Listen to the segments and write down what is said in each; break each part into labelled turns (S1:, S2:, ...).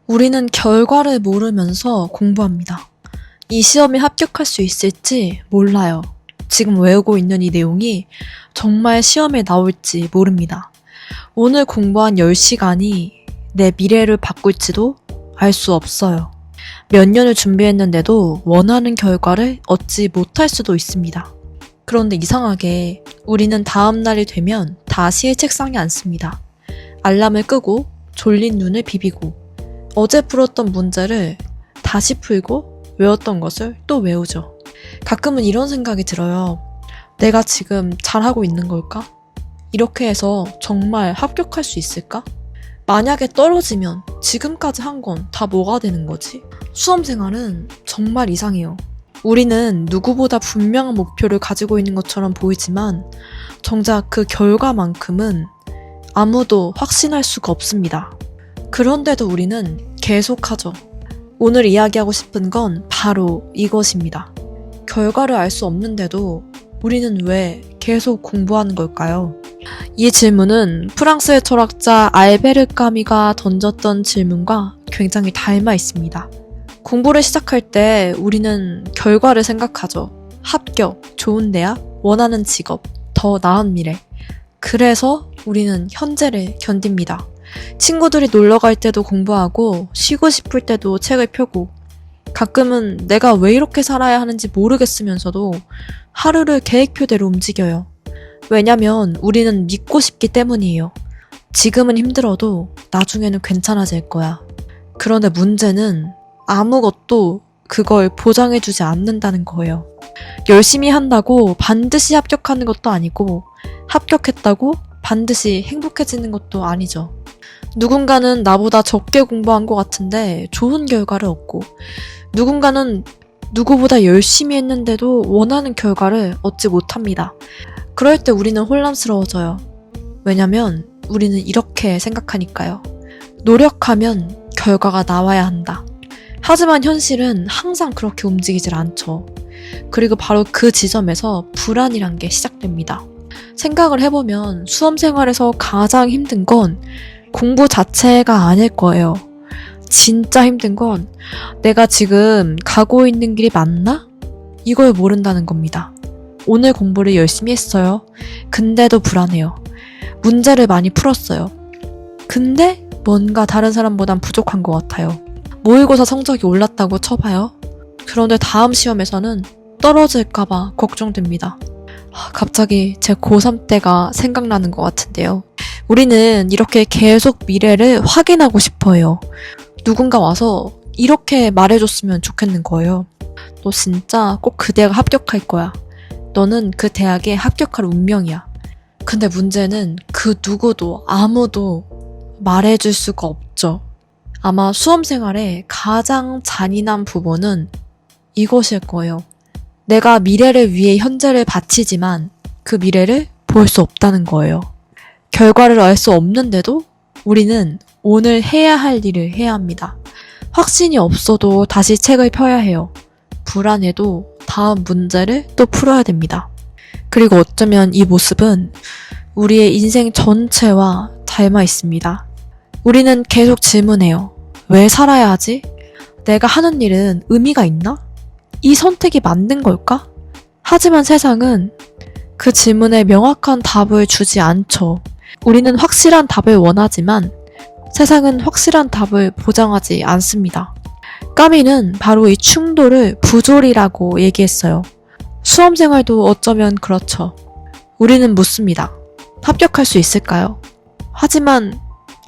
S1: 우리는 결과를 모르면서 공부합니다. 이 시험에 합격할 수 있을지 몰라요. 지금 외우고 있는 이 내용이 정말 시험에 나올지 모릅니다. 오늘 공부한 10시간이 내 미래를 바꿀지도 알 수 없어요. 몇 년을 준비했는데도 원하는 결과를 얻지 못할 수도 있습니다. 그런데 이상하게 우리는 다음 날이 되면 다시 책상에 앉습니다. 알람을 끄고 졸린 눈을 비비고 어제 풀었던 문제를 다시 풀고 외웠던 것을 또 외우죠. 가끔은 이런 생각이 들어요. 내가 지금 잘하고 있는 걸까? 이렇게 해서 정말 합격할 수 있을까? 만약에 떨어지면 지금까지 한 건 다 뭐가 되는 거지? 수험생활은 정말 이상해요. 우리는 누구보다 분명한 목표를 가지고 있는 것처럼 보이지만 정작 그 결과만큼은 아무도 확신할 수가 없습니다. 그런데도 우리는 계속하죠. 오늘 이야기하고 싶은 건 바로 이것입니다. 결과를 알 수 없는데도 우리는 왜 계속 공부하는 걸까요? 이 질문은 프랑스의 철학자 알베르 까미가 던졌던 질문과 굉장히 닮아 있습니다. 공부를 시작할 때 우리는 결과를 생각하죠. 합격, 좋은 대학, 원하는 직업, 더 나은 미래. 그래서 우리는 현재를 견딥니다. 친구들이 놀러 갈 때도 공부하고 쉬고 싶을 때도 책을 펴고 가끔은 내가 왜 이렇게 살아야 하는지 모르겠으면서도 하루를 계획표대로 움직여요. 왜냐면 우리는 믿고 싶기 때문이에요. 지금은 힘들어도 나중에는 괜찮아질 거야. 그런데 문제는 아무것도 그걸 보장해주지 않는다는 거예요. 열심히 한다고 반드시 합격하는 것도 아니고 합격했다고 반드시 행복해지는 것도 아니죠. 누군가는 나보다 적게 공부한 것 같은데 좋은 결과를 얻고 누군가는 누구보다 열심히 했는데도 원하는 결과를 얻지 못합니다. 그럴 때 우리는 혼란스러워져요. 왜냐면 우리는 이렇게 생각하니까요. 노력하면 결과가 나와야 한다. 하지만 현실은 항상 그렇게 움직이질 않죠. 그리고 바로 그 지점에서 불안이란 게 시작됩니다. 생각을 해보면 수험 생활에서 가장 힘든 건 공부 자체가 아닐 거예요. 진짜 힘든 건 내가 지금 가고 있는 길이 맞나? 이걸 모른다는 겁니다. 오늘 공부를 열심히 했어요. 근데도 불안해요. 문제를 많이 풀었어요. 근데 뭔가 다른 사람보단 부족한 것 같아요. 모의고사 성적이 올랐다고 쳐봐요. 그런데 다음 시험에서는 떨어질까봐 걱정됩니다. 갑자기 제 고3 때가 생각나는 것 같은데요. 우리는 이렇게 계속 미래를 확인하고 싶어요. 누군가 와서 이렇게 말해줬으면 좋겠는 거예요. 너 진짜 꼭 그 대학 합격할 거야. 너는 그 대학에 합격할 운명이야. 근데 문제는 그 누구도 아무도 말해줄 수가 없죠. 아마 수험생활의 가장 잔인한 부분은 이것일 거예요. 내가 미래를 위해 현재를 바치지만 그 미래를 볼 수 없다는 거예요. 결과를 알 수 없는데도 우리는 오늘 해야 할 일을 해야 합니다. 확신이 없어도 다시 책을 펴야 해요. 불안해도 다음 문제를 또 풀어야 됩니다. 그리고 어쩌면 이 모습은 우리의 인생 전체와 닮아 있습니다. 우리는 계속 질문해요. 왜 살아야 하지? 내가 하는 일은 의미가 있나? 이 선택이 맞는 걸까? 하지만 세상은 그 질문에 명확한 답을 주지 않죠. 우리는 확실한 답을 원하지만 세상은 확실한 답을 보장하지 않습니다. 까미는 바로 이 충돌을 부조리라고 얘기했어요. 수험생활도 어쩌면 그렇죠. 우리는 묻습니다. 합격할 수 있을까요? 하지만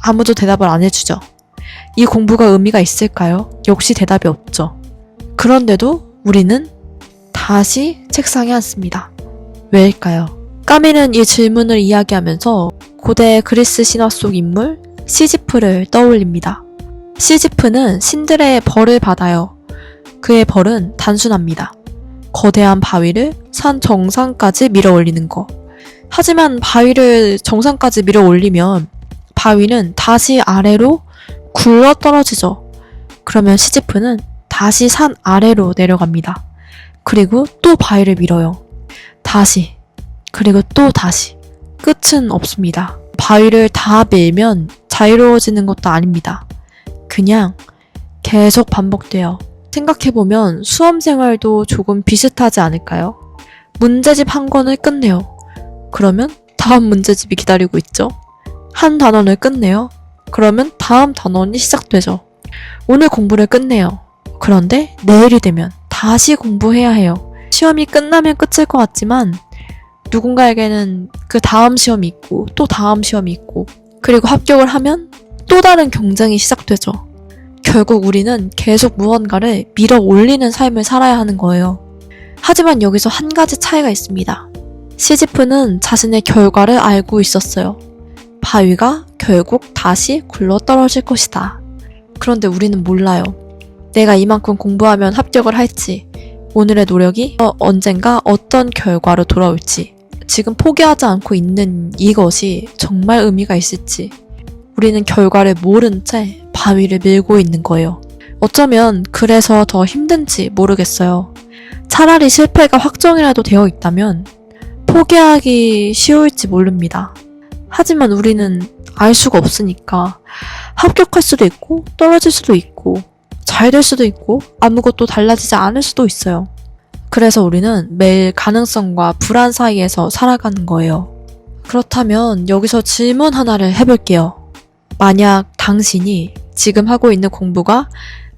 S1: 아무도 대답을 안 해주죠. 이 공부가 의미가 있을까요? 역시 대답이 없죠. 그런데도 우리는 다시 책상에 앉습니다. 왜일까요? 까미는 이 질문을 이야기하면서 고대 그리스 신화 속 인물 시지프를 떠올립니다. 시지프는 신들의 벌을 받아요. 그의 벌은 단순합니다. 거대한 바위를 산 정상까지 밀어 올리는 거. 하지만 바위를 정상까지 밀어 올리면 바위는 다시 아래로 굴러 떨어지죠. 그러면 시지프는 다시 산 아래로 내려갑니다. 그리고 또 바위를 밀어요. 다시. 그리고 또 다시. 끝은 없습니다. 바위를 다 밀면 자유로워지는 것도 아닙니다. 그냥 계속 반복돼요. 생각해보면 수험 생활도 조금 비슷하지 않을까요? 문제집 한 권을 끝내요. 그러면 다음 문제집이 기다리고 있죠. 한 단원을 끝내요. 그러면 다음 단원이 시작되죠. 오늘 공부를 끝내요. 그런데 내일이 되면 다시 공부해야 해요. 시험이 끝나면 끝일 것 같지만 누군가에게는 그 다음 시험이 있고 또 다음 시험이 있고 그리고 합격을 하면 또 다른 경쟁이 시작되죠. 결국 우리는 계속 무언가를 밀어 올리는 삶을 살아야 하는 거예요. 하지만 여기서 한 가지 차이가 있습니다. 시지프는 자신의 결과를 알고 있었어요. 바위가 결국 다시 굴러 떨어질 것이다. 그런데 우리는 몰라요. 내가 이만큼 공부하면 합격을 할지, 오늘의 노력이 언젠가 어떤 결과로 돌아올지, 지금 포기하지 않고 있는 이것이 정말 의미가 있을지, 우리는 결과를 모른 채 바위를 밀고 있는 거예요. 어쩌면 그래서 더 힘든지 모르겠어요. 차라리 실패가 확정이라도 되어 있다면 포기하기 쉬울지 모릅니다. 하지만 우리는 알 수가 없으니까 합격할 수도 있고 떨어질 수도 있고 잘 될 수도 있고 아무것도 달라지지 않을 수도 있어요. 그래서 우리는 매일 가능성과 불안 사이에서 살아가는 거예요. 그렇다면 여기서 질문 하나를 해볼게요. 만약 당신이 지금 하고 있는 공부가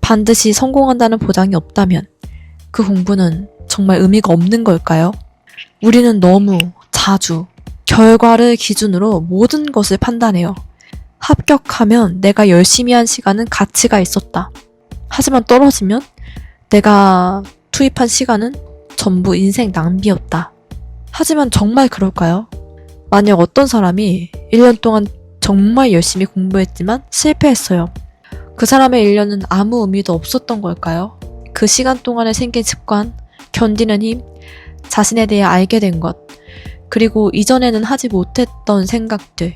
S1: 반드시 성공한다는 보장이 없다면 그 공부는 정말 의미가 없는 걸까요? 우리는 너무 자주 결과를 기준으로 모든 것을 판단해요. 합격하면 내가 열심히 한 시간은 가치가 있었다. 하지만 떨어지면 내가 투입한 시간은 전부 인생 낭비였다. 하지만 정말 그럴까요? 만약 어떤 사람이 1년 동안 정말 열심히 공부했지만 실패했어요. 그 사람의 1년은 아무 의미도 없었던 걸까요? 그 시간 동안에 생긴 습관, 견디는 힘, 자신에 대해 알게 된 것, 그리고 이전에는 하지 못했던 생각들,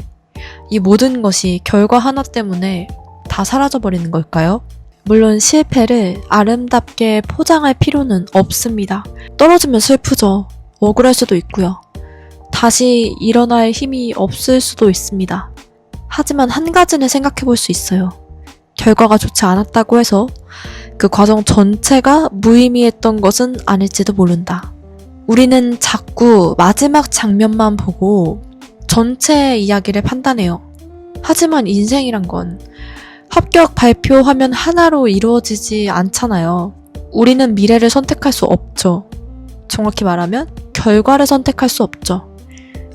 S1: 이 모든 것이 결과 하나 때문에 다 사라져버리는 걸까요? 물론 실패를 아름답게 포장할 필요는 없습니다. 떨어지면 슬프죠. 억울할 수도 있고요. 다시 일어날 힘이 없을 수도 있습니다. 하지만 한 가지는 생각해 볼 수 있어요. 결과가 좋지 않았다고 해서 그 과정 전체가 무의미했던 것은 아닐지도 모른다. 우리는 자꾸 마지막 장면만 보고 전체 이야기를 판단해요. 하지만 인생이란 건 합격 발표 화면 하나로 이루어지지 않잖아요. 우리는 미래를 선택할 수 없죠. 정확히 말하면 결과를 선택할 수 없죠.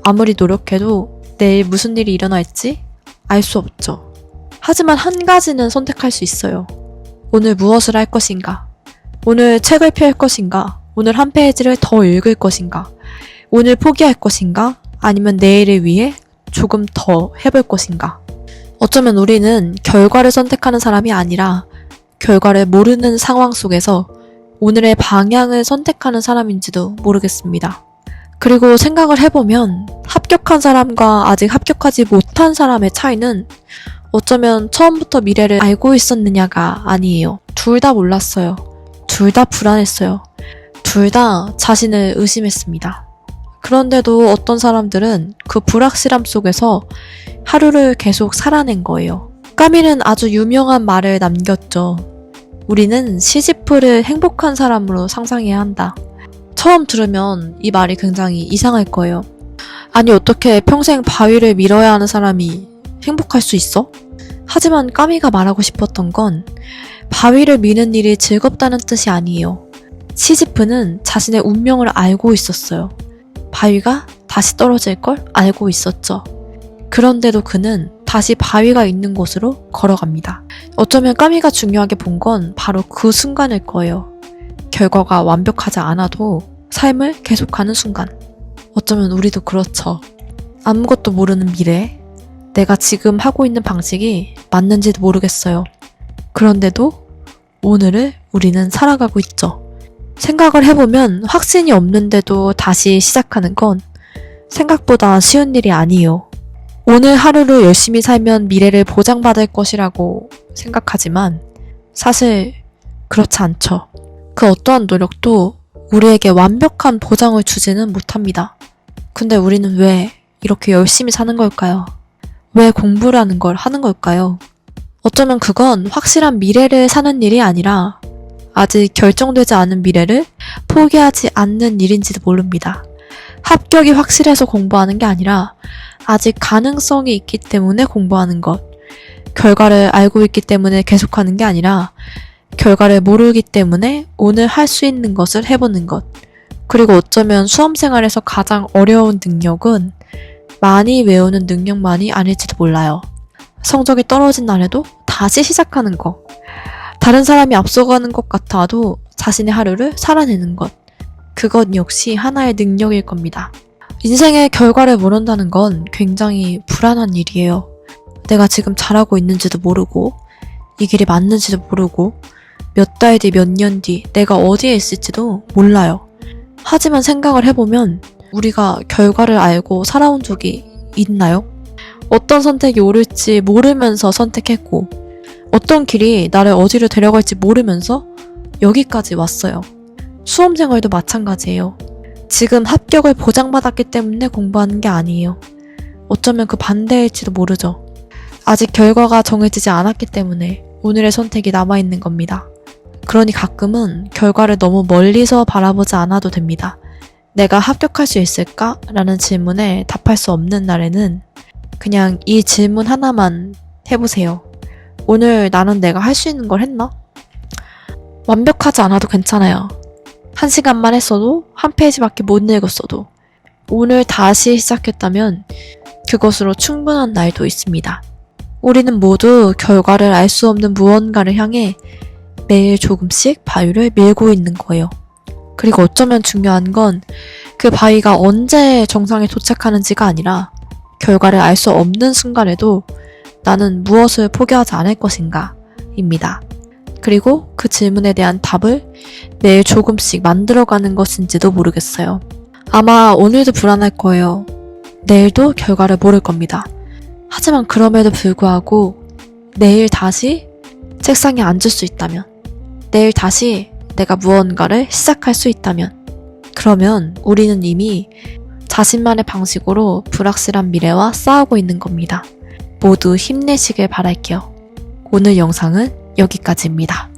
S1: 아무리 노력해도 내일 무슨 일이 일어날지 알 수 없죠. 하지만 한 가지는 선택할 수 있어요. 오늘 무엇을 할 것인가? 오늘 책을 펼 것인가? 오늘 한 페이지를 더 읽을 것인가? 오늘 포기할 것인가? 아니면 내일을 위해 조금 더 해볼 것인가? 어쩌면 우리는 결과를 선택하는 사람이 아니라 결과를 모르는 상황 속에서 오늘의 방향을 선택하는 사람인지도 모르겠습니다. 그리고 생각을 해보면 합격한 사람과 아직 합격하지 못한 사람의 차이는 어쩌면 처음부터 미래를 알고 있었느냐가 아니에요. 둘 다 몰랐어요. 둘 다 불안했어요. 둘 다 자신을 의심했습니다. 그런데도 어떤 사람들은 그 불확실함 속에서 하루를 계속 살아낸 거예요. 까밀은 아주 유명한 말을 남겼죠. 우리는 시지프를 행복한 사람으로 상상해야 한다. 처음 들으면 이 말이 굉장히 이상할 거예요. 아니 어떻게 평생 바위를 밀어야 하는 사람이 행복할 수 있어? 하지만 까미가 말하고 싶었던 건 바위를 미는 일이 즐겁다는 뜻이 아니에요. 시지프는 자신의 운명을 알고 있었어요. 바위가 다시 떨어질 걸 알고 있었죠. 그런데도 그는 다시 바위가 있는 곳으로 걸어갑니다. 어쩌면 까미가 중요하게 본 건 바로 그 순간일 거예요. 결과가 완벽하지 않아도 삶을 계속하는 순간. 어쩌면 우리도 그렇죠. 아무것도 모르는 미래, 내가 지금 하고 있는 방식이 맞는지도 모르겠어요. 그런데도 오늘을 우리는 살아가고 있죠. 생각을 해보면 확신이 없는데도 다시 시작하는 건 생각보다 쉬운 일이 아니에요. 오늘 하루를 열심히 살면 미래를 보장받을 것이라고 생각하지만 사실 그렇지 않죠. 그 어떠한 노력도 우리에게 완벽한 보장을 주지는 못합니다. 근데 우리는 왜 이렇게 열심히 사는 걸까요? 왜 공부라는 걸 하는 걸까요? 어쩌면 그건 확실한 미래를 사는 일이 아니라 아직 결정되지 않은 미래를 포기하지 않는 일인지도 모릅니다. 합격이 확실해서 공부하는 게 아니라 아직 가능성이 있기 때문에 공부하는 것. 결과를 알고 있기 때문에 계속하는 게 아니라 결과를 모르기 때문에 오늘 할 수 있는 것을 해보는 것. 그리고 어쩌면 수험생활에서 가장 어려운 능력은 많이 외우는 능력만이 아닐지도 몰라요. 성적이 떨어진 날에도 다시 시작하는 거. 다른 사람이 앞서가는 것 같아도 자신의 하루를 살아내는 것. 그것 역시 하나의 능력일 겁니다. 인생의 결과를 모른다는 건 굉장히 불안한 일이에요. 내가 지금 잘하고 있는지도 모르고 이 길이 맞는지도 모르고 몇 달 뒤, 몇 년 뒤 내가 어디에 있을지도 몰라요. 하지만 생각을 해보면 우리가 결과를 알고 살아온 적이 있나요? 어떤 선택이 옳을지 모르면서 선택했고 어떤 길이 나를 어디로 데려갈지 모르면서 여기까지 왔어요. 수험생활도 마찬가지예요. 지금 합격을 보장받았기 때문에 공부하는 게 아니에요. 어쩌면 그 반대일지도 모르죠. 아직 결과가 정해지지 않았기 때문에 오늘의 선택이 남아있는 겁니다. 그러니 가끔은 결과를 너무 멀리서 바라보지 않아도 됩니다. 내가 합격할 수 있을까? 라는 질문에 답할 수 없는 날에는 그냥 이 질문 하나만 해보세요. 오늘 나는 내가 할 수 있는 걸 했나? 완벽하지 않아도 괜찮아요. 1시간만 했어도 한 페이지밖에 못 읽었어도 오늘 다시 시작했다면 그것으로 충분한 날도 있습니다. 우리는 모두 결과를 알 수 없는 무언가를 향해 매일 조금씩 바위를 밀고 있는 거예요. 그리고 어쩌면 중요한 건 그 바위가 언제 정상에 도착하는지가 아니라 결과를 알 수 없는 순간에도 나는 무엇을 포기하지 않을 것인가 입니다. 그리고 그 질문에 대한 답을 매일 조금씩 만들어가는 것인지도 모르겠어요. 아마 오늘도 불안할 거예요. 내일도 결과를 모를 겁니다. 하지만 그럼에도 불구하고 내일 다시 책상에 앉을 수 있다면, 내일 다시 내가 무언가를 시작할 수 있다면, 그러면 우리는 이미 자신만의 방식으로 불확실한 미래와 싸우고 있는 겁니다. 모두 힘내시길 바랄게요. 오늘 영상은 여기까지입니다.